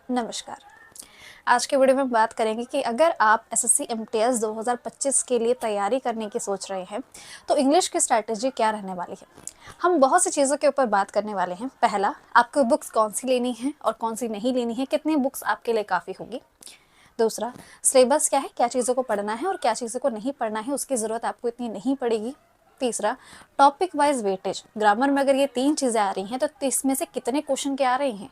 नमस्कार। आज के वीडियो में बात करेंगे कि अगर आप एसएससी एमटीएस 2025 के लिए तैयारी करने की सोच रहे हैं तो इंग्लिश की स्ट्रैटेजी क्या रहने वाली है। हम बहुत सी चीज़ों के ऊपर बात करने वाले हैं। पहला, आपको बुक्स कौन सी लेनी है और कौन सी नहीं लेनी है, कितनी बुक्स आपके लिए काफ़ी होगी। दूसरा, सिलेबस क्या है, क्या चीज़ों को पढ़ना है और क्या चीज़ों को नहीं पढ़ना है, उसकी ज़रूरत आपको इतनी नहीं पड़ेगी। तीसरा, टॉपिक वाइज वेटेज, ग्रामर में अगर ये 3 चीज़ें आ रही हैं तो इसमें से कितने क्वेश्चन के आ रहे हैं।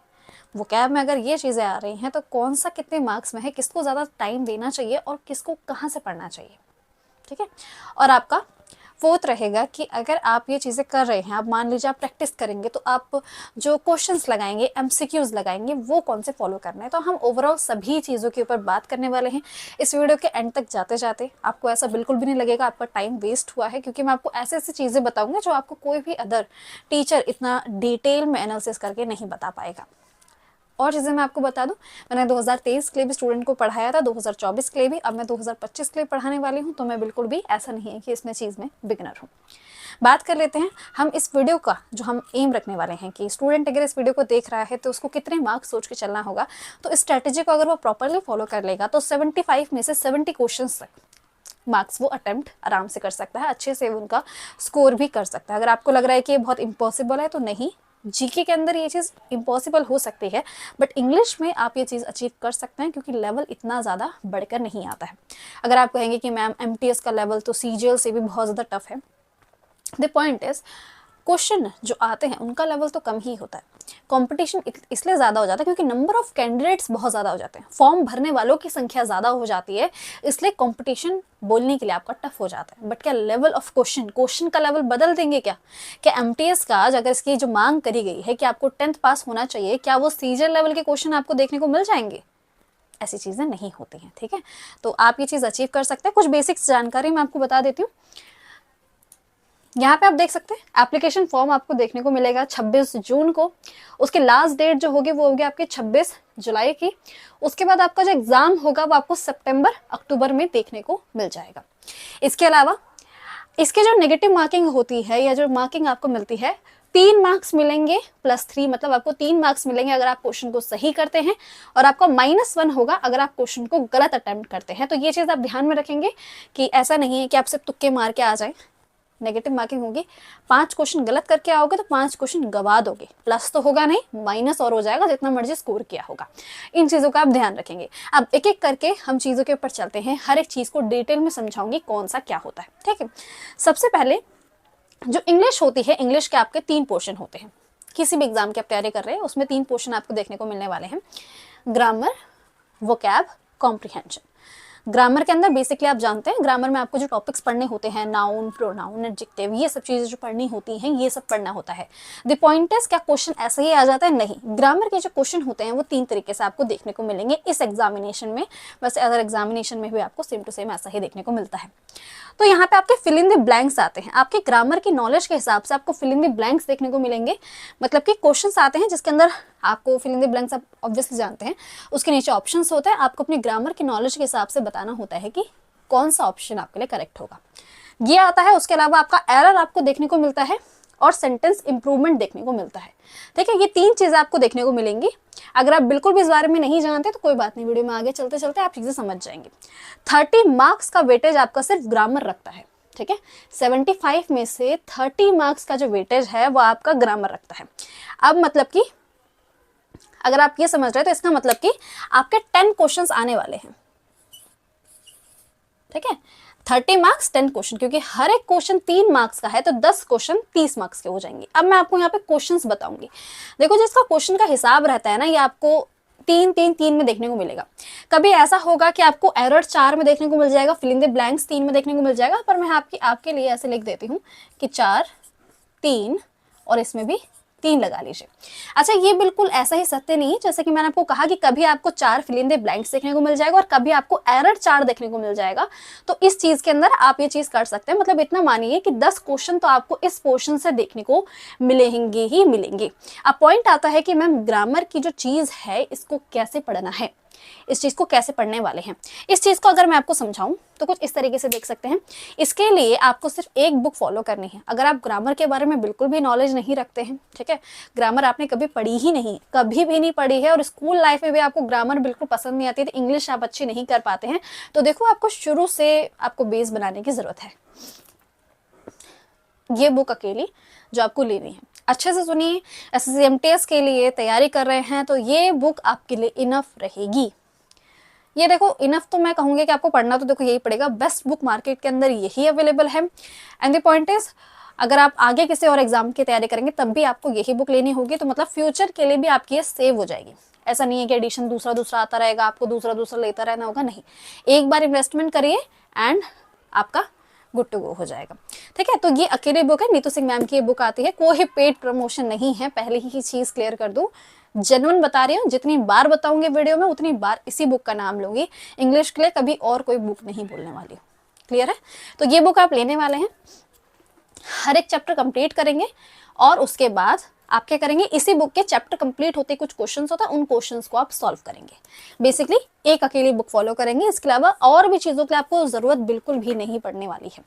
वोकैब में अगर ये चीज़ें आ रही हैं तो कौन सा कितने मार्क्स में है, किसको ज़्यादा टाइम देना चाहिए और किसको कहाँ से पढ़ना चाहिए। ठीक है। और आपका फोर्थ रहेगा कि अगर आप ये चीज़ें कर रहे हैं, आप मान लीजिए आप प्रैक्टिस करेंगे तो आप जो क्वेश्चंस लगाएंगे, एमसीक्यूज लगाएंगे, वो कौन से फॉलो करना है। तो हम ओवरऑल सभी चीज़ों के ऊपर बात करने वाले हैं। इस वीडियो के एंड तक जाते जाते आपको ऐसा बिल्कुल भी नहीं लगेगा आपका टाइम वेस्ट हुआ है, क्योंकि मैं आपको ऐसे ऐसी चीज़ें बताऊँगी जो आपको कोई भी अदर टीचर इतना डिटेल में एनालिसिस करके नहीं बता पाएगा। और चीज़ें मैं आपको बता दूं, मैंने 2023 के लिए भी स्टूडेंट को पढ़ाया था, 2024 के लिए भी, अब मैं 2025 के लिए पढ़ाने वाली हूं। तो मैं बिल्कुल भी ऐसा नहीं है कि इसमें चीज़ में बिगनर हूं। बात कर लेते हैं हम इस वीडियो का, जो हम एम रखने वाले हैं कि स्टूडेंट अगर इस वीडियो को देख रहा है तो उसको कितने मार्क्स सोच के चलना होगा। तो इस स्ट्रैटेजी को अगर वो प्रॉपरली फॉलो कर लेगा तो 75 में से 70 क्वेश्चन तक मार्क्स वो अटेम्प्ट आराम से कर सकता है, अच्छे से उनका स्कोर भी कर सकता है। अगर आपको लग रहा है कि ये बहुत इम्पॉसिबल है तो नहीं, जीके के अंदर ये चीज़ इम्पॉसिबल हो सकती है, बट इंग्लिश में आप ये चीज़ अचीव कर सकते हैं, क्योंकि लेवल इतना ज़्यादा बढ़कर नहीं आता है। अगर आप कहेंगे कि मैम एमटीएस का लेवल तो सीजीएल से भी बहुत ज़्यादा टफ है, द पॉइंट इज क्वेश्चन जो आते हैं उनका लेवल तो कम ही होता है। कंपटीशन इसलिए ज़्यादा हो जाता है क्योंकि नंबर ऑफ कैंडिडेट्स बहुत ज़्यादा हो जाते हैं, फॉर्म भरने वालों की संख्या ज़्यादा हो जाती है, इसलिए कंपटीशन बोलने के लिए आपका टफ हो जाता है। बट क्या लेवल ऑफ क्वेश्चन का लेवल बदल देंगे क्या एमटीएस का आज अगर इसकी जो मांग करी गई है कि आपको 10th पास होना चाहिए, क्या वो सीजन लेवल के क्वेश्चन आपको देखने को मिल जाएंगे? ऐसी चीज़ें नहीं होती हैं। ठीक है, तो आप ये चीज़ अचीव कर सकते हैं। कुछ बेसिक्स जानकारी मैं आपको बता देती हूँ। यहाँ पे आप देख सकते हैं एप्लीकेशन फॉर्म आपको देखने को मिलेगा 26 जून को। उसके लास्ट डेट जो होगी वो होगी आपकी 26 जुलाई की। उसके बाद आपका जो एग्जाम होगा वो आपको सितंबर अक्टूबर में देखने को मिल जाएगा। इसके अलावा इसके जो नेगेटिव मार्किंग होती है या जो मार्किंग आपको मिलती है, 3 मार्क्स मिलेंगे +3, मतलब आपको 3 मार्क्स मिलेंगे अगर आप क्वेश्चन को सही करते हैं, और आपका -1 होगा अगर आप क्वेश्चन को गलत अटेम्प्ट करते हैं। तो ये चीज़ आप ध्यान में रखेंगे कि ऐसा नहीं है कि आप सिर्फ तुक्के मार के आ जाए। नेगेटिव मार्किंग होगी, 5 क्वेश्चन गलत करके आओगे तो 5 क्वेश्चन गवा दोगे, प्लस तो होगा नहीं, माइनस और हो जाएगा जितना मर्जी स्कोर किया होगा। इन चीज़ों का आप ध्यान रखेंगे। अब एक एक करके हम चीज़ों के ऊपर चलते हैं, हर एक चीज़ को डिटेल में समझाऊंगी कौन सा क्या होता है। ठीक है, सबसे पहले जो इंग्लिश होती है, इंग्लिश के आपके 3 पोर्शन होते हैं। किसी भी एग्जाम की आप तैयारी कर रहे हैं उसमें 3 पोर्शन आपको देखने को मिलने वाले हैं, ग्रामर, वोकैब, कॉम्प्रिहेंशन। ग्रामर के अंदर बेसिकली आप जानते हैं, ग्रामर में आपको जो टॉपिक्स पढ़ने होते हैं, नाउन, प्रोनाउन, एडजेक्टिव, ये सब चीज़ें जो पढ़नी होती हैं, ये सब पढ़ना होता है। द पॉइंट इज, क्या क्वेश्चन ऐसे ही आ जाता है? नहीं, ग्रामर के जो क्वेश्चन होते हैं वो 3 तरीके से आपको देखने को मिलेंगे इस एग्जामिनेशन में। वैसे अदर एग्जामिनेशन में भी आपको सेम टू सेम ऐसा ही देखने को मिलता है। तो यहाँ पे आपके फिल इन द ब्लैंक्स आते हैं, आपके ग्रामर की नॉलेज के हिसाब से आपको फिल इन द ब्लैंक्स देखने को मिलेंगे। मतलब कि क्वेश्चंस आते हैं जिसके अंदर आपको फिल इन द ब्लैंक्स आप ऑब्वियसली जानते हैं, उसके नीचे ऑप्शंस होते हैं, आपको अपनी ग्रामर की नॉलेज के हिसाब से बताना होता है कि कौन सा ऑप्शन आपके लिए करेक्ट होगा, ये आता है। उसके अलावा आपका एरर आपको देखने को मिलता है और सेंटेंस इंप्रूवमेंट देखने को मिलता है। ठीक है, ये 3 चीजें आपको देखने को मिलेंगी। अगर आप बिल्कुल भी इस बारे में नहीं जानते तो कोई बात नहीं, वीडियो में आगे चलते चलते आप चीजें समझ जाएंगे। 30 मार्क्स का वेटेज आपका सिर्फ ग्रामर रखता है। ठीक है, 75 में से 30 मार्क्स का जो वेटेज है वो आपका ग्रामर रखता है। अब मतलब कि अगर आप ये समझ रहे हैं तो इसका मतलब कि आपके 10 क्वेश्चंस आने वाले हैं। ठीक है, 30 मार्क्स 10 क्वेश्चन, क्योंकि हर एक क्वेश्चन 3 मार्क्स का है तो 10 क्वेश्चन 30 मार्क्स के हो जाएंगे। अब मैं आपको यहाँ पे क्वेश्चंस बताऊंगी। देखो, जिसका क्वेश्चन का हिसाब रहता है ना, ये आपको 3 में देखने को मिलेगा। कभी ऐसा होगा कि आपको एरर 4 में देखने को मिल जाएगा, फिल इन द ब्लैंक्स 3 में देखने को मिल जाएगा, पर मैं आपके लिए ऐसे लिख देती हूँ कि 4, 3 और इसमें भी 3 लगा लीजिए। अच्छा, ये बिल्कुल ऐसा ही सत्य नहीं है, जैसे कि मैंने आपको कहा कि कभी आपको 4 फिल इन द ब्लैंक्स देखने को मिल जाएगा और कभी आपको एरर 4 देखने को मिल जाएगा। तो इस चीज के अंदर आप ये चीज कर सकते हैं, मतलब इतना मानिए कि 10 क्वेश्चन तो आपको इस पोर्शन से देखने को मिलेंगे ही मिलेंगे। अब पॉइंट आता है कि मैम ग्रामर की जो चीज है इसको कैसे पढ़ना है। इस चीज़ को कैसे पढ़ने वाले हैं। इस चीज़ को अगर मैं आपको समझाऊं तो कुछ इस तरीके से देख सकते हैं। इसके लिए आपको सिर्फ एक बुक फॉलो करनी है। अगर आप ग्रामर के बारे में बिल्कुल भी नॉलेज नहीं रखते हैं, ठीक है, ग्रामर आपने कभी पढ़ी ही नहीं, कभी भी नहीं पढ़ी है, और स्कूल लाइफ में भी आपको ग्रामर बिल्कुल पसंद नहीं आती, तो इंग्लिश आप अच्छी नहीं कर पाते हैं, तो देखो आपको शुरू से आपको बेस बनाने की ज़रूरत है। ये बुक अकेली जो आपको लेनी है, अच्छे से सुनिए। एसएससी एमटीएस के लिए तैयारी कर रहे हैं तो ये बुक आपके लिए इनफ रहेगी। ये देखो इनफ तो मैं कहूँगी कि आपको पढ़ना तो देखो यही पड़ेगा, बेस्ट बुक मार्केट के अंदर यही अवेलेबल है। एंड द पॉइंट इज, अगर आप आगे किसी और एग्जाम की तैयारी करेंगे तब भी आपको यही बुक लेनी होगी, तो मतलब फ्यूचर के लिए भी आपकी ये सेव हो जाएगी। ऐसा नहीं है कि एडिशन दूसरा दूसरा आता रहेगा, आपको दूसरा दूसरा लेता रहना होगा, नहीं, एक बार इन्वेस्टमेंट करिए एंड आपका गुड टू गो हो जाएगा। ठीक है, तो ये अकेले बुक है, नीतू सिंह मैम की ये बुक आती है, कोई पेड प्रमोशन नहीं है, पहले ही चीज क्लियर कर दूं, जेन्युइन बता रही हूँ। जितनी बार बताऊंगी वीडियो में उतनी बार इसी बुक का नाम लूंगी, इंग्लिश के लिए कभी और कोई बुक नहीं बोलने वाली। क्लियर है, तो ये बुक आप लेने वाले हैं, हर एक चैप्टर कंप्लीट करेंगे और उसके बाद आप क्या करेंगे, इसी बुक के चैप्टर कंप्लीट होते कुछ क्वेश्चंस होता है, उन क्वेश्चंस को आप सॉल्व करेंगे। बेसिकली एक अकेली बुक फॉलो करेंगे, इसके अलावा और भी चीज़ों के लिए आपको ज़रूरत बिल्कुल भी नहीं पड़ने वाली है।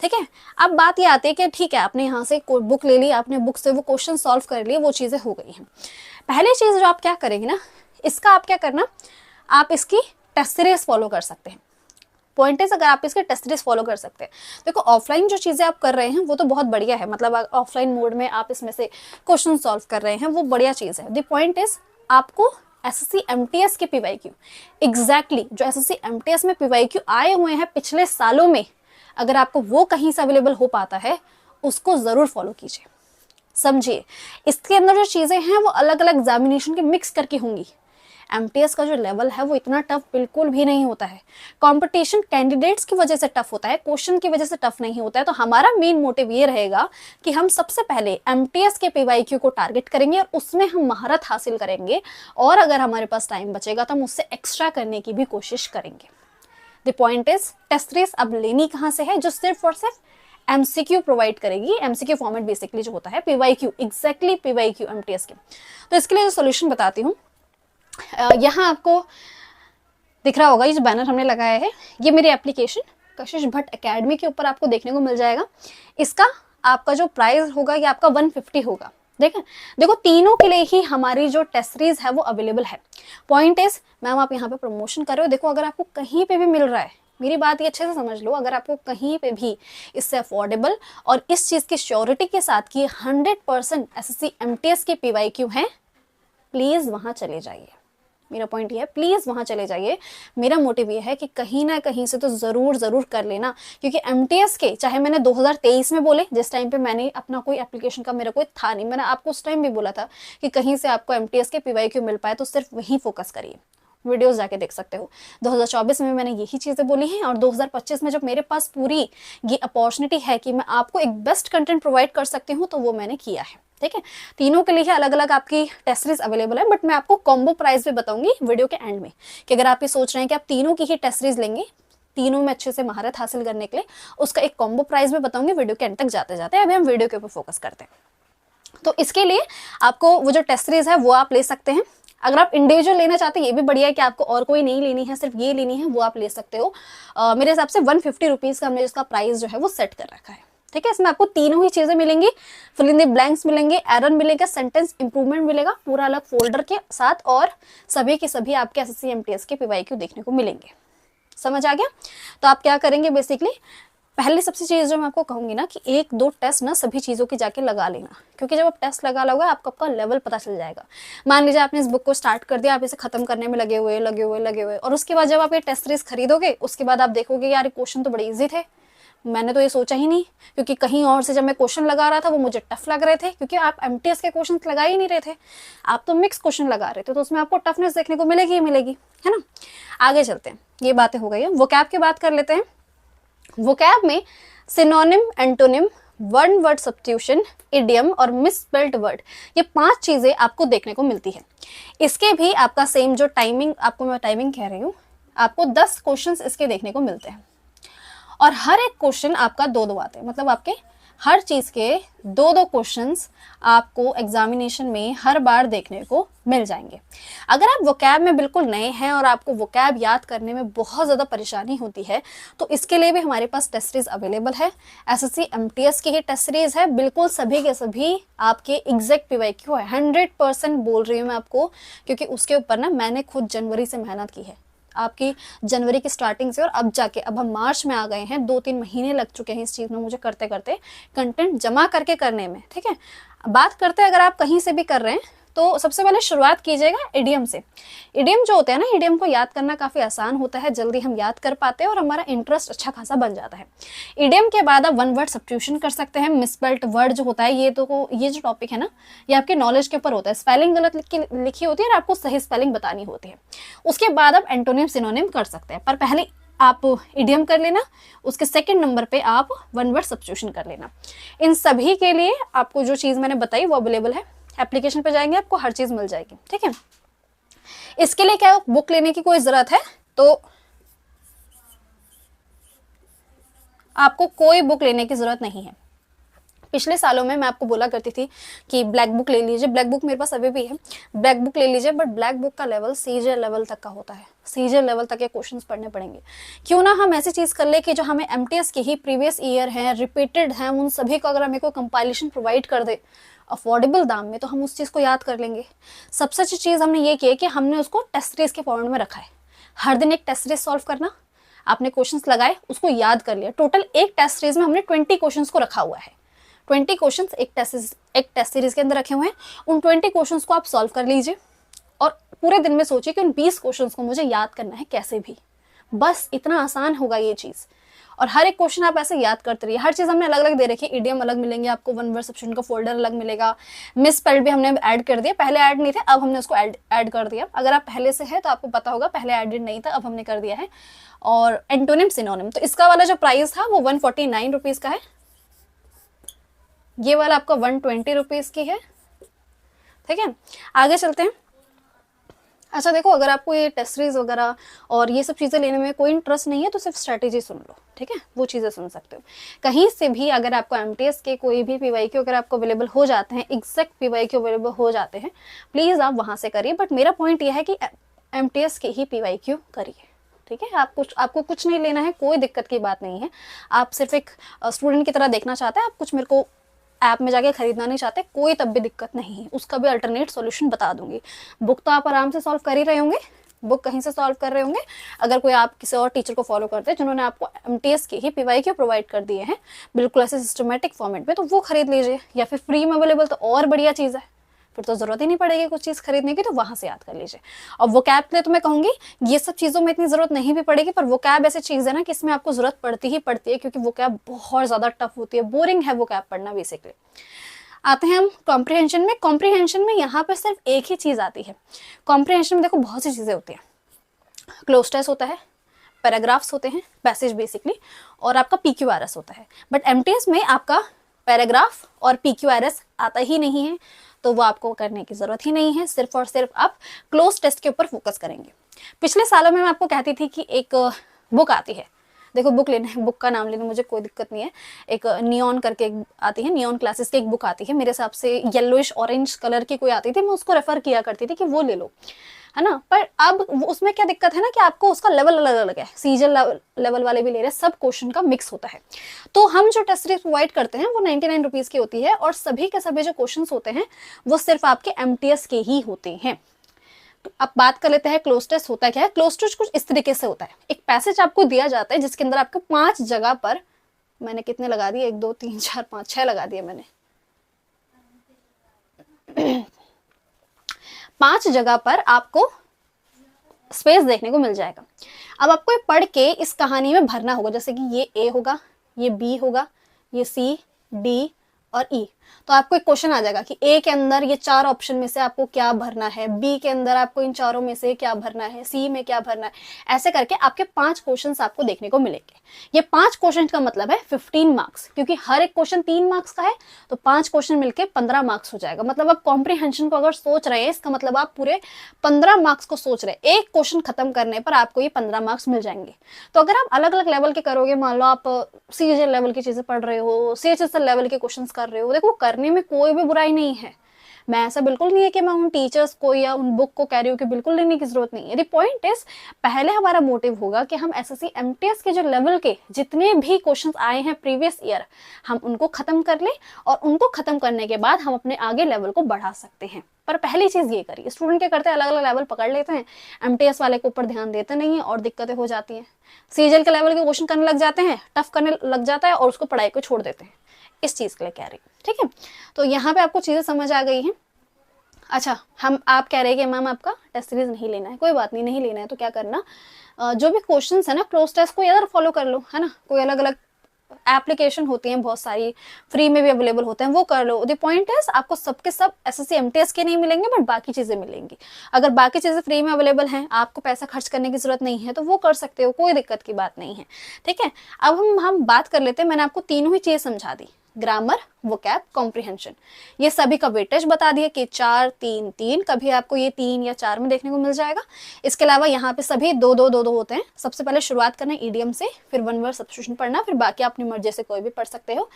ठीक है, अब बात ये आती है कि ठीक है आपने यहाँ से कोई बुक ले ली, आपने बुक से वो क्वेश्चन सॉल्व कर लिए, वो चीज़ें हो गई हैं। पहली चीज़ जो आप क्या करेंगे ना, इसका आप क्या करना, आप इसकी टेस्ट सीरीज फॉलो कर सकते हैं। पॉइंट है, अगर आप इसके टेस्ट सीरीज फॉलो कर सकते हैं, देखो ऑफलाइन जो चीज़ें आप कर रहे हैं वो तो बहुत बढ़िया है, मतलब ऑफलाइन मोड में आप इसमें से क्वेश्चन सॉल्व कर रहे हैं, वो बढ़िया चीज़ है। द पॉइंट इज, आपको एसएससी एमटीएस के पीवाईक्यू, एग्जैक्टली जो एसएससी एमटीएस में पीवाईक्यू आए हुए हैं पिछले सालों में, अगर आपको वो कहीं से अवेलेबल हो पाता है उसको ज़रूर फॉलो कीजिए। समझिए, इसके अंदर जो चीज़ें हैं वो अलग अलग एग्जामिनेशन के मिक्स करके होंगी। एमटीएस का जो लेवल है वो इतना टफ बिल्कुल भी नहीं होता है, कंपटीशन कैंडिडेट्स की वजह से टफ होता है, क्वेश्चन की वजह से टफ नहीं होता है। तो हमारा मेन मोटिव ये रहेगा कि हम सबसे पहले एमटीएस के पीवाईक्यू को टारगेट करेंगे और उसमें हम महारत हासिल करेंगे, और अगर हमारे पास टाइम बचेगा तो हम उससे एक्स्ट्रा करने की भी कोशिश करेंगे। The point is, test series अब लेनी कहाँ से है, जो सिर्फ और सिर्फ एमसीक्यू प्रोवाइड करेगी। एमसीक्यू फॉर्मेट बेसिकली जो होता है पीवाईक्यू, एग्जैक्टली पीवाईक्यू एमटीएस के। तो इसके लिए जो सोल्यूशन बताती हूँ, यहाँ आपको दिख रहा होगा, ये जो बैनर हमने लगाया है ये मेरी एप्लीकेशन कशिश भट्ट एकेडमी के ऊपर आपको देखने को मिल जाएगा। इसका आपका जो प्राइस होगा ये आपका 150 होगा। देखो तीनों के लिए ही हमारी जो टेस्ट सीरीज है वो अवेलेबल है। पॉइंट इज, मैम आप यहाँ पे प्रमोशन कर रहे हो, देखो अगर आपको कहीं पे भी मिल रहा है, मेरी बात ये अच्छे से समझ लो, अगर आपको कहीं पे भी इससे अफोर्डेबल और इस चीज़ की श्योरिटी के साथ कि 100% एसएससी एमटीएस के पीवाईक्यू हैं, प्लीज़ वहाँ चले जाइए। मेरा पॉइंट ये है, प्लीज़ वहाँ चले जाइए। मेरा मोटिव ये है कि कहीं ना कहीं से तो ज़रूर कर लेना, क्योंकि एमटीएस के, चाहे मैंने 2023 में बोले, जिस टाइम पे मैंने अपना कोई एप्लीकेशन का मेरा कोई था नहीं, मैंने आपको उस टाइम भी बोला था कि कहीं से आपको एमटीएस के पीवाईक्यू मिल पाए तो सिर्फ वहीं फोकस करिए, वीडियोस जाके देख सकते हो। 2024 में मैंने यही चीज़ें बोली हैं, और 2025 में जब मेरे पास पूरी ये अपॉर्चुनिटी है कि मैं आपको एक बेस्ट कंटेंट प्रोवाइड कर सकती हूँ, तो वो मैंने किया है। ठीक है, तीनों के लिए अलग अलग आपकी टेस्ट सीरीज अवेलेबल है, बट मैं आपको कॉम्बो प्राइस भी बताऊंगी वीडियो के एंड में, कि अगर आप ये सोच रहे हैं कि आप तीनों की ही टेस्ट सीरीज लेंगे, तीनों में अच्छे से महारत हासिल करने के लिए, उसका एक कॉम्बो प्राइस भी बताऊंगी वीडियो के एंड तक जाते जाते। अभी हम वीडियो के ऊपर फोकस करते हैं। तो इसके लिए आपको वो जो टेस्ट सीरीज है वो आप ले सकते हैं। अगर आप इंडिविजुअल लेना चाहते हैं, ये भी बढ़िया है कि आपको और कोई नहीं लेनी है, सिर्फ ये लेनी है, वो आप ले सकते हो। मेरे हिसाब से 150 रुपीज़ का हमने इसका प्राइस जो है वो सेट कर रखा है। ठीक है, इसमें आपको तीनों ही चीज़ें मिलेंगी, फिल इन द ब्लैंक्स मिलेंगे, एरर मिलेगा, सेंटेंस इंप्रूवमेंट मिलेगा, पूरा अलग फोल्डर के साथ, और सभी के सभी आपके एसएससी एमटीएस के पीवाईक्यू देखने को मिलेंगे। समझ आ गया? तो आप क्या करेंगे, बेसिकली पहले सबसे चीज़ जो मैं आपको कहूँगी ना, कि 1-2 टेस्ट ना सभी चीज़ों की जाके लगा लेना, क्योंकि जब आप टेस्ट लगा लोगे आपको आपका लेवल पता चल जाएगा। मान लीजिए आपने इस बुक को स्टार्ट कर दिया, आप इसे खत्म करने में लगे हुए, और उसके बाद जब आप ये टेस्ट सीरीज खरीदोगे, उसके बाद आप देखोगे यार क्वेश्चन तो बड़े ईजी थे, मैंने तो ये सोचा ही नहीं, क्योंकि कहीं और से जब मैं क्वेश्चन लगा रहा था वो मुझे टफ लग रहे थे, क्योंकि आप एमटीएस के क्वेश्चन लगा ही नहीं रहे थे, आप तो मिक्स क्वेश्चन लगा रहे थे, तो उसमें आपको टफनेस देखने को मिलेगी ही मिलेगी, है ना। आगे चलते हैं, ये बातें हो गई है। वोकैब की बात कर लेते हैं। वोकैब में synonym, antonym, one word substitution, idiom और मिसस्पेल्ड वर्ड, ये 5 चीज़ें आपको देखने को मिलती है। इसके भी आपका सेम जो टाइमिंग, आपको मैं टाइमिंग कह रही हूँ, आपको 10 क्वेश्चन इसके देखने को मिलते हैं, और हर एक क्वेश्चन आपका 2-2 आते हैं, मतलब आपके हर चीज़ के 2-2 क्वेश्चंस आपको एग्जामिनेशन में हर बार देखने को मिल जाएंगे। अगर आप वोकैब में बिल्कुल नए हैं और आपको वोकैब याद करने में बहुत ज़्यादा परेशानी होती है, तो इसके लिए भी हमारे पास टेस्ट सीरीज अवेलेबल है। एसएससी एमटीएस की ही टेस्ट सीरीज है, बिल्कुल सभी के सभी आपके एग्जैक्ट पीवाईक्यू है। 100% बोल रही हूँ मैं आपको, क्योंकि उसके ऊपर ना मैंने खुद जनवरी से मेहनत की है, आपकी जनवरी की स्टार्टिंग से, और अब जाके अब हम मार्च में आ गए हैं, 2-3 महीने लग चुके हैं इस चीज़ में मुझे करते करते, कंटेंट जमा करके करने में। ठीक है, बात करते हैं अगर आप कहीं से भी कर रहे हैं तो सबसे पहले शुरुआत कीजिएगा इडियम से। इडियम जो होते हैं ना, इडियम को याद करना काफ़ी आसान होता है, जल्दी हम याद कर पाते हैं और हमारा इंटरेस्ट अच्छा खासा बन जाता है। इडियम के बाद आप वन वर्ड सब्स्टिट्यूशन कर सकते हैं। मिसस्पेल्ड वर्ड जो होता है, ये जो टॉपिक है ना, ये आपके नॉलेज के ऊपर होता है। स्पेलिंग गलत लिखी होती है और आपको सही स्पेलिंग बतानी होती है। उसके बाद आप एंटोनिम सिनोनिम कर सकते हैं, पर पहले आप इडियम कर लेना, उसके सेकंड नंबर पे आप वन वर्ड सब्स्टिट्यूशन कर लेना। इन सभी के लिए आपको जो चीज़ मैंने बताई वो अवेलेबल है, एप्लीकेशन पे जाएंगे आपको हर चीज़ मिल जाएगी। ठीक है, इसके लिए क्या बुक लेने की कोई ज़रूरत है, तो आपको कोई बुक लेने की ज़रूरत नहीं है। पिछले सालों में मैं आपको बोला करती थी कि ब्लैक बुक ले लीजिए, ब्लैक बुक मेरे पास अभी भी है, ब्लैक बुक ले लीजिए, बट ब्लैक बुक का लेवल सीजे लेवल तक का होता है, सीजे लेवल तक के क्वेश्चंस पढ़ने पड़ेंगे। क्यों ना हम ऐसी चीज़ कर ले कि जो हमें एमटीएस के ही प्रीवियस ईयर हैं, रिपीटेड हैं, उन सभी को अगर हमें कोई कंपाइलेशन प्रोवाइड कर दे अफोर्डेबल दाम में, तो हम उस चीज़ को याद कर लेंगे। सबसे अच्छी चीज़ हमने ये की है कि हमने उसको टेस्ट सीरीज के फॉर्मेट में रखा है। हर दिन एक टेस्ट सीरीज सॉल्व करना, आपने क्वेश्चंस लगाए, उसको याद कर लिया। टोटल एक टेस्ट सीरीज में हमने 20 क्वेश्चंस को रखा हुआ है। 20 क्वेश्चंस एक टेस्ट सीरीज के अंदर रखे हुए हैं। उन 20 क्वेश्चंस को आप सॉल्व कर लीजिए और पूरे दिन में सोचिए कि उन 20 क्वेश्चंस को मुझे याद करना है कैसे भी। बस इतना आसान होगा ये चीज़, और हर एक क्वेश्चन आप ऐसे याद करते रहिए। हर चीज़ हमने अलग अलग दे रखी है, इडियम अलग मिलेंगे आपको, वन वर्ड सब्स्टिट्यूशन का फोल्डर अलग मिलेगा, मिस स्पेल्ड भी हमने ऐड कर दिया, पहले ऐड नहीं थे, अब हमने उसको ऐड कर दिया। अगर आप पहले से है तो आपको पता होगा, पहले एडेड नहीं था, अब हमने कर दिया है। और एंटोनिम सिनोनिम, तो इसका वाला जो प्राइस था वो 149 रुपीज़ का है, ये वाला आपका 120 रुपीज़ की है। ठीक है, आगे चलते हैं। अच्छा देखो, अगर आपको ये टेस्ट सीरीज वगैरह और ये सब चीज़ें लेने में कोई इंटरेस्ट नहीं है तो सिर्फ स्ट्रैटेजी सुन लो। ठीक है, वो चीज़ें सुन सकते हो कहीं से भी। अगर आपको एमटीएस के कोई भी पीवाईक्यू अगर आपको अवेलेबल हो जाते हैं, एग्जैक्ट पीवाईक्यू अवेलेबल हो जाते हैं, प्लीज़ आप वहाँ से करिए। बट मेरा पॉइंट यह है कि एमटीएस के ही पीवाईक्यू करिए। ठीक है, आपको कुछ नहीं लेना है, कोई दिक्कत की बात नहीं है। आप सिर्फ एक स्टूडेंट की तरह देखना चाहते हैं, आप कुछ मेरे को ऐप में जाके खरीदना नहीं चाहते, कोई तब भी दिक्कत नहीं है, उसका भी अल्टरनेट सॉल्यूशन बता दूंगी। बुक तो आप आराम से सॉल्व कर ही रहे होंगे, बुक कहीं से सॉल्व कर रहे होंगे। अगर कोई आप किसी और टीचर को फॉलो करते हैं जिन्होंने आपको एमटीएस के ही पीवाईक्यू प्रोवाइड कर दिए हैं बिल्कुल ऐसे सिस्टमेटिक फॉर्मेट में, तो वो खरीद लीजिए, या फिर फ्री में अवेलेबल तो और बढ़िया चीज़ है, फिर तो ज़रूरत ही नहीं पड़ेगी कुछ चीज़ खरीदने की, तो वहाँ से याद कर लीजिए। और वोकैब के लिए तो मैं कहूँगी ये सब चीज़ों में इतनी ज़रूरत नहीं भी पड़ेगी, पर वोकैब ऐसी चीज़ है ना कि इसमें आपको ज़रूरत पड़ती ही पड़ती है, क्योंकि वोकैब बहुत ज़्यादा टफ होती है, बोरिंग है वोकैब पढ़ना बेसिकली। आते हैं हम कॉम्प्रिहेंशन में। कॉम्प्रिहेंशन में यहाँ पर सिर्फ एक ही चीज़ आती है। कॉम्प्रिहेंशन में देखो बहुत सी चीज़ें होती हैं, क्लोज टेस्ट होता है, पैराग्राफ्स होते हैं, पैसेज बेसिकली, और आपका पीक्यूआरएस होता है। बट एमटीएस में आपका पैराग्राफ और पीक्यूआरएस आता ही नहीं है, तो वो आपको करने की ज़रूरत ही नहीं है। सिर्फ और सिर्फ आप क्लोज टेस्ट के ऊपर फोकस करेंगे। पिछले सालों में मैं आपको कहती थी कि एक बुक आती है, देखो बुक लेना है, बुक का नाम लेने में मुझे कोई दिक्कत नहीं है, एक नियॉन करके एक आती है, नियॉन क्लासेस की एक बुक आती है, मेरे हिसाब से येलोइश ऑरेंज कलर की कोई आती थी, मैं उसको रेफर किया करती थी कि वो ले लो, है ना। पर अब उसमें क्या दिक्कत है ना कि आपको उसका लेवल अलग अलग है, सीजल लेवल वाले भी ले रहे हैं, सब क्वेश्चन का मिक्स होता है। तो हम जो टेस्ट सीरीज प्रोवाइड करते हैं वो 99 रुपीज़ की होती है, और सभी के सभी जो क्वेश्चन होते हैं वो सिर्फ आपके एमटीएस के ही होते हैं। तो अब बात कर लेते हैं क्लोज टेस्ट होता है क्या है। क्लोज टेस्ट कुछ इस तरीके से होता है, एक पैसेज आपको दिया जाता है जिसके अंदर आपको 5 जगह पर, मैंने कितने लगा दिए, 1 2 3 4 5 6 लगा दिए मैंने 5 जगह पर आपको स्पेस देखने को मिल जाएगा। अब आपको पढ़ के इस कहानी में भरना होगा, जैसे कि ये ए होगा, ये बी होगा, ये सी डी और ई, तो आपको एक क्वेश्चन आ जाएगा कि ए के अंदर ये 4 ऑप्शन में से आपको क्या भरना है, बी के अंदर आपको इन चारों में से क्या भरना है, सी में क्या भरना है। ऐसे करके आपके 5 क्वेश्चंस आपको देखने को मिलेंगे। ये 5 क्वेश्चन का मतलब है 15 मार्क्स, क्योंकि हर एक क्वेश्चन 3 मार्क्स का है, तो 5 क्वेश्चन मिलके 15 मार्क्स हो जाएगा। मतलब आप कॉम्प्रीहेंशन को अगर सोच रहे हैं, इसका मतलब आप पूरे 15 मार्क्स को सोच रहे हैं। एक क्वेश्चन खत्म करने पर आपको ये 15 मार्क्स मिल जाएंगे। तो अगर आप अलग अलग लेवल के करोगे, मान लो आप सीजीएल लेवल की चीजें पढ़ रहे हो, सीएचएसएल लेवल के क्वेश्चंस कर रहे हो, देखो करने में कोई भी बुराई नहीं है। मैं ऐसा बिल्कुल नहीं है कि मैं उन टीचर्स को या उन बुक को कह रही हूँ कि बिल्कुल लेने की जरूरत नहीं है। द पॉइंट इज, पहले हमारा मोटिव होगा कि हम एसएससी एमटीएस के जो लेवल के जितने भी क्वेश्चंस आए हैं प्रीवियस ईयर, हम उनको खत्म कर ले, और उनको खत्म करने के बाद हम अपने आगे लेवल को बढ़ा सकते हैं। पर पहली चीज ये करिए, स्टूडेंट क्या करते हैं, अलग अलग लेवल पकड़ लेते हैं, एमटीएस वाले के ऊपर ध्यान देते नहीं है और दिक्कतें हो जाती हैं। सीजीएल के लेवल के क्वेश्चन करने लग जाते हैं, टफ करने लग जाता है और उसको पढ़ाई को छोड़ देते हैं। इस चीज के लिए कह रही हूँ, ठीक है। तो यहाँ पे आपको चीजें समझ आ गई हैं। अच्छा, आप कह रहे हैं कि मैम आपका टेस्ट सीरीज नहीं लेना है, कोई बात नहीं, नहीं लेना है तो क्या करना, जो भी क्वेश्चंस है ना क्लोज टेस्ट को यार फॉलो कर लो, है ना। कोई अलग अलग एप्लीकेशन होती हैं बहुत सारी, फ्री में भी अवेलेबल होते हैं, वो कर लो। द पॉइंट इज, आपको सबके सब एसएससी एमटीएस के नहीं मिलेंगे, बट बाकी चीजें मिलेंगी। अगर बाकी चीजें फ्री में अवेलेबल हैं, आपको पैसा खर्च करने की जरूरत नहीं है, तो वो कर सकते हो, कोई दिक्कत की बात नहीं है, ठीक है। अब हम बात कर लेते हैं, मैंने आपको तीनों ही चीजें समझा दी, ग्रामर, वोकैब, कॉम्प्रिहेंशन। ये सभी का वेटेज बता दिया कि 4 3 3, कभी आपको ये 3 या 4 में देखने को मिल जाएगा। इसके अलावा यहाँ पे सभी 2 2 2 2 होते हैं। सबसे पहले शुरुआत करना है ईडीएम से, फिर वन वर्ड सब्स्टिट्यूशन पढ़ना, फिर बाकी अपनी मर्जी से कोई भी पढ़ सकते हो।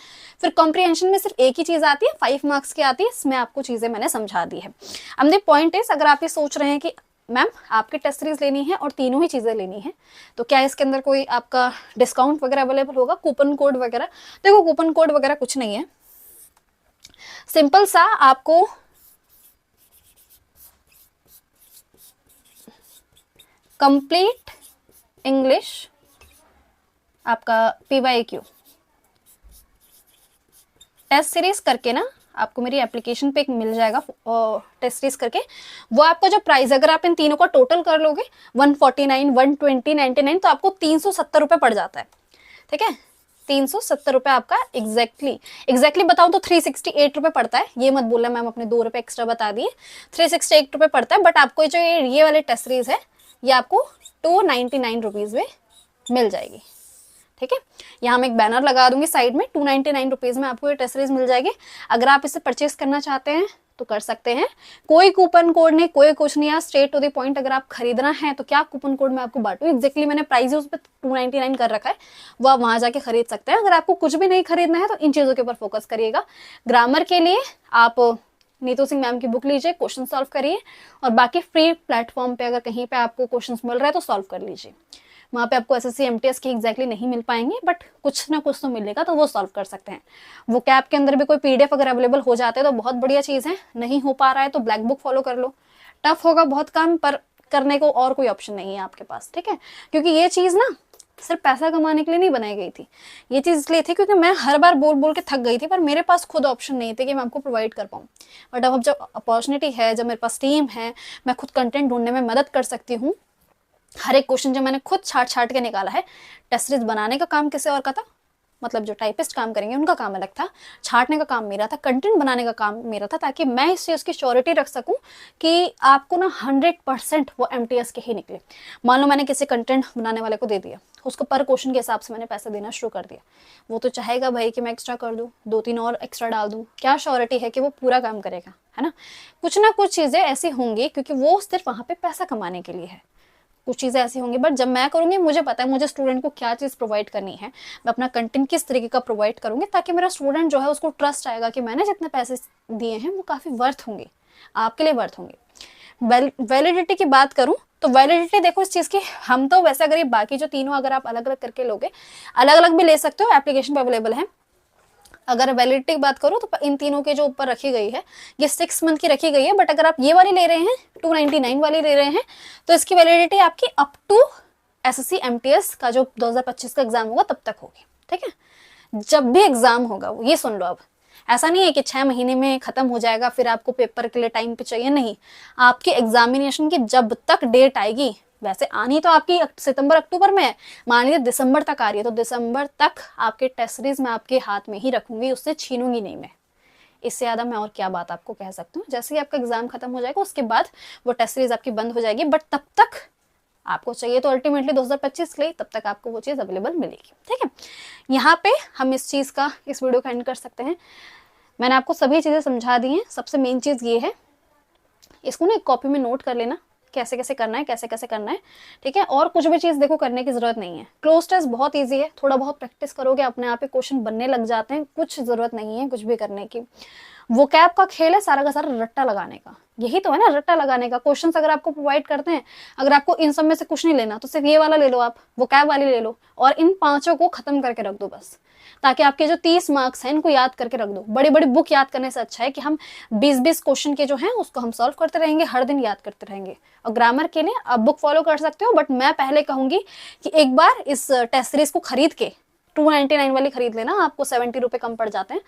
फिर कॉम्प्रिहेंशन में सिर्फ एक ही चीज आती है, 5 मार्क्स की आती है, इसमें आपको चीजें मैंने समझा दी है। अब द पॉइंट इज, अगर आप ये सोच रहे हैं कि मैम आपकी टेस्ट सीरीज लेनी है और तीनों ही चीजें लेनी है, तो क्या इसके अंदर कोई आपका डिस्काउंट वगैरह अवेलेबल होगा, कूपन कोड वगैरह? देखो कूपन कोड वगैरह कुछ नहीं है, सिंपल सा आपको कंप्लीट इंग्लिश आपका पीवाईक्यू टेस्ट सीरीज करके ना, आपको मेरी एप्लीकेशन पे एक मिल जाएगा टेस्ट सीरीज करके। वो आपका जो प्राइस, अगर आप इन तीनों का टोटल कर लोगे 149, 120, 99, तो आपको 370 रुपये पड़ जाता है, ठीक है। 370 रुपये आपका एग्जैक्टली बताऊं तो 368 रुपये पड़ता है। ये मत बोलना मैम अपने 2 रुपये एक्स्ट्रा बता दिए, 368 रुपये पड़ता है। बट आपको जो ये वाली टेस्ट सीरीज है, ये आपको 299 रुपीज में मिल जाएगी, ठीक है। यहाँ मैं एक बैनर लगा दूंगी साइड में, 299 रुपीज में आपको ये टेस्ट सीरीज मिल जाएगी। अगर आप इसे परचेज करना चाहते हैं तो कर सकते हैं, कोई कूपन कोड नहीं, कोई कुछ नहीं है, स्ट्रेट टू द पॉइंट। अगर आप खरीदना है तो क्या कूपन कोड मैं आपको बांटू, एग्जैक्टली मैंने प्राइस उस पर 299 कर रखा है, वो आप वहां जाके खरीद सकते हैं। अगर आपको कुछ भी नहीं खरीदना है तो इन चीजों के ऊपर फोकस करिएगा। ग्रामर के लिए आप नीतू सिंह मैम की बुक लीजिए, क्वेश्चन सॉल्व करिए, और बाकी फ्री प्लेटफॉर्म पे अगर कहीं पे आपको क्वेश्चन मिल रहा है तो सॉल्व कर लीजिए। वहाँ पे आपको एसएससी एमटीएस की एग्जैक्टली नहीं मिल पाएंगे, बट कुछ ना कुछ तो मिलेगा, तो वो सॉल्व कर सकते हैं। वो कैब के अंदर भी कोई पीडीएफ अगर अवेलेबल हो जाते हैं तो बहुत बढ़िया चीज़ है। नहीं हो पा रहा है तो ब्लैक बुक फॉलो कर लो। टफ होगा बहुत काम, पर करने को और कोई ऑप्शन नहीं है आपके पास, ठीक है। क्योंकि ये चीज़ ना सिर्फ पैसा कमाने के लिए नहीं बनाई गई थी, ये चीज़ इसलिए थी क्योंकि मैं हर बार बोल बोल के थक गई थी, पर मेरे पास खुद ऑप्शन नहीं थे कि मैं आपको प्रोवाइड कर पाऊँ। बट अब जब अपॉर्चुनिटी है, जब मेरे पास टीम है, मैं खुद कंटेंट ढूंढने में मदद कर सकती हूँ। हर एक क्वेश्चन जो मैंने खुद छाट छाट के निकाला है। टेस्ट सीरीज बनाने का काम किसी और का था, मतलब जो टाइपिस्ट काम करेंगे उनका काम अलग था, छाटने का काम मेरा था, कंटेंट बनाने का काम मेरा था, ताकि मैं इस चीज़ की श्योरिटी रख सकूं कि आपको ना 100% वो एमटीएस के ही निकले। मान लो मैंने किसी कंटेंट बनाने वाले को दे दिया, उसको पर क्वेश्चन के हिसाब से मैंने पैसा देना शुरू कर दिया, वो तो चाहेगा भाई कि मैं एक्स्ट्रा कर दूँ, 2-3 और एक्स्ट्रा डाल दूँ, क्या श्योरिटी है कि वो पूरा काम करेगा, है ना। कुछ ना कुछ चीज़ें ऐसी होंगी, क्योंकि वो सिर्फ वहाँ पे पैसा कमाने के लिए है। कुछ चीज़ें ऐसी होंगी, बट जब मैं करूँगी मुझे पता है मुझे स्टूडेंट को क्या चीज़ प्रोवाइड करनी है, मैं अपना कंटेंट किस तरीके का प्रोवाइड करूँगी, ताकि मेरा स्टूडेंट जो है उसको ट्रस्ट आएगा कि मैंने जितने पैसे दिए हैं वो काफ़ी वर्थ होंगे, आपके लिए वर्थ होंगे। वैलिडिटी की बात करूँ तो वैलिडिटी देखो इस चीज़ की, हम तो वैसे अगर ये बाकी जो तीनों अगर आप अलग अलग करके लोगे, अलग अलग भी ले सकते हो, एप्लीकेशन पर अवेलेबल है। अगर वैलिडिटी की बात करो तो इन तीनों के जो ऊपर रखी गई है, ये 6 मंथ की रखी गई है, बट अगर आप ये वाली ले रहे हैं, 299 वाली ले रहे हैं, तो इसकी वैलिडिटी आपकी अप टू एसएससी एमटीएस का जो 2025 का एग्जाम होगा तब तक होगी, ठीक है। जब भी एग्जाम होगा, ये सुन लो, अब ऐसा नहीं है कि 6 महीने में खत्म हो जाएगा फिर आपको पेपर के लिए टाइम पे चाहिए, नहीं। आपकी एग्जामिनेशन की जब तक डेट आएगी, वैसे आनी तो आपकी सितंबर अक्टूबर में है, मान लीजिए दिसंबर तक आ रही है, तो दिसंबर तक आपके टेस्ट सीरीज मैं आपके हाथ में ही रखूंगी, उससे छीनूंगी नहीं मैं। इससे ज़्यादा मैं और क्या बात आपको कह सकती हूँ। जैसे ही आपका एग्जाम खत्म हो जाएगा उसके बाद वो टेस्ट सीरीज आपकी बंद हो जाएगी, बट तब तक आपको चाहिए तो अल्टीमेटली 2025 के लिए, तब तक आपको वो चीज़ अवेलेबल मिलेगी। ठीक है, यहाँ पे हम इस वीडियो का एंड कर सकते हैं। मैंने आपको सभी चीज़ें समझा दी हैं। सबसे मेन चीज़ ये है, इसको ना एक कॉपी में नोट कर लेना, कैसे कैसे करना है, कैसे कैसे करना है। ठीक है, और कुछ भी चीज़ देखो करने की ज़रूरत नहीं है। क्लोज टेस्ट बहुत ईजी है, थोड़ा बहुत प्रैक्टिस करोगे अपने आप ही क्वेश्चन बनने लग जाते हैं, कुछ ज़रूरत नहीं है कुछ भी करने की। वोकैब का खेल है सारा का सारा रट्टा लगाने का, यही तो है ना, रट्टा लगाने का। क्वेश्चंस अगर आपको प्रोवाइड करते हैं, अगर आपको इन सब में से कुछ नहीं लेना तो सिर्फ ये वाला ले लो, आप वोकैब वाली ले लो और इन 5 को खत्म करके रख दो बस, ताकि आपके जो 30 मार्क्स हैं इनको याद करके रख दो। बड़ी बड़ी बुक याद करने से अच्छा है कि हम 20-20 क्वेश्चन के जो हैं उसको हम सॉल्व करते रहेंगे, हर दिन याद करते रहेंगे। और ग्रामर के लिए आप बुक फॉलो कर सकते हो, बट मैं पहले कहूंगी कि एक बार इस टेस्ट सीरीज को खरीद के 299 वाली खरीद लेना, आपको 70 रुपये कम पड़ जाते हैं।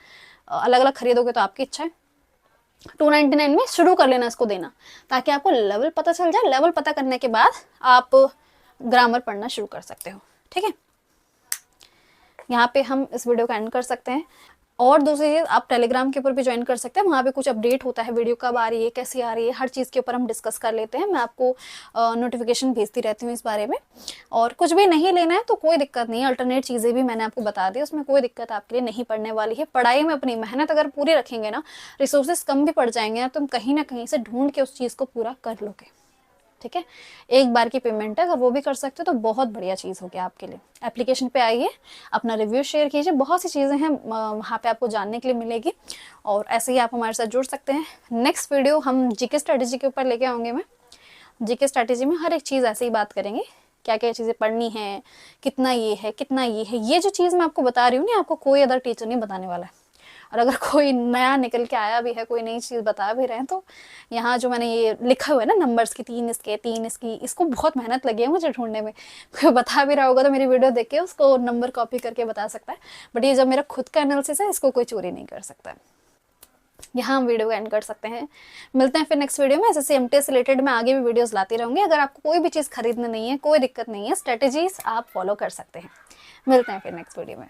अलग अलग खरीदोगे तो आपकी इच्छा है। 299 में शुरू कर लेना इसको देना, ताकि आपको लेवल पता चल जाए। लेवल पता करने के बाद आप ग्रामर पढ़ना शुरू कर सकते हो। ठीक है, यहाँ पे हम इस वीडियो का एंड कर सकते हैं। और दूसरी चीज़, आप टेलीग्राम के ऊपर भी ज्वाइन कर सकते हैं, वहाँ पे कुछ अपडेट होता है, वीडियो कब आ रही है, कैसी आ रही है, हर चीज़ के ऊपर हम डिस्कस कर लेते हैं। मैं आपको नोटिफिकेशन भेजती रहती हूँ इस बारे में। और कुछ भी नहीं लेना है तो कोई दिक्कत नहीं है, अल्टरनेट चीज़ें भी मैंने आपको बता दी, उसमें कोई दिक्कत आपके लिए नहीं पड़ने वाली है। पढ़ाई में अपनी मेहनत अगर पूरी रखेंगे ना, रिसोर्सेज कम भी पड़ जाएंगे ना, तुम कहीं ना कहीं से ढूंढ के उस चीज़ को पूरा कर लोगे। ठीक है, एक बार की पेमेंट है, अगर वो भी कर सकते हो तो बहुत बढ़िया चीज़ होगी आपके लिए। एप्लीकेशन पे आइए, अपना रिव्यू शेयर कीजिए, बहुत सी चीज़ें हैं वहाँ पे आपको जानने के लिए मिलेगी। और ऐसे ही आप हमारे साथ जुड़ सकते हैं। नेक्स्ट वीडियो हम जीके स्ट्रेटेजी के ऊपर लेके आऊँगी मैं। जीके स्ट्रेटेजी में हर एक चीज़ ऐसे ही बात करेंगे, क्या क्या चीज़ें पढ़नी है, कितना ये है, कितना ये है। ये जो चीज़ मैं आपको बता रही हूँ ना, आपको कोई अदर टीचर नहीं बताने वाला है। और अगर कोई नया निकल के आया भी है, कोई नई चीज़ बता भी रहे हैं, तो यहाँ जो मैंने ये लिखा हुआ है ना, नंबर्स की 3 इसके 3 इसकी, इसको बहुत मेहनत लगी है मुझे ढूंढने में। कोई बता भी रहा होगा तो मेरी वीडियो देख के उसको नंबर कॉपी करके बता सकता है, बट ये जब मेरा खुद का एनालिसिस है, इसको कोई चोरी नहीं कर सकता है। यहाँ हम वीडियो एंड कर सकते हैं। मिलते हैं फिर नेक्स्ट वीडियो में। एसएससी एमटीएस से रिलेटेड मैं आगे भी वीडियोस लाती रहूँगी। अगर आपको कोई भी चीज़ खरीदनी नहीं है, कोई दिक्कत नहीं है, स्ट्रेटेजीज आप फॉलो कर सकते हैं। मिलते हैं फिर नेक्स्ट वीडियो में।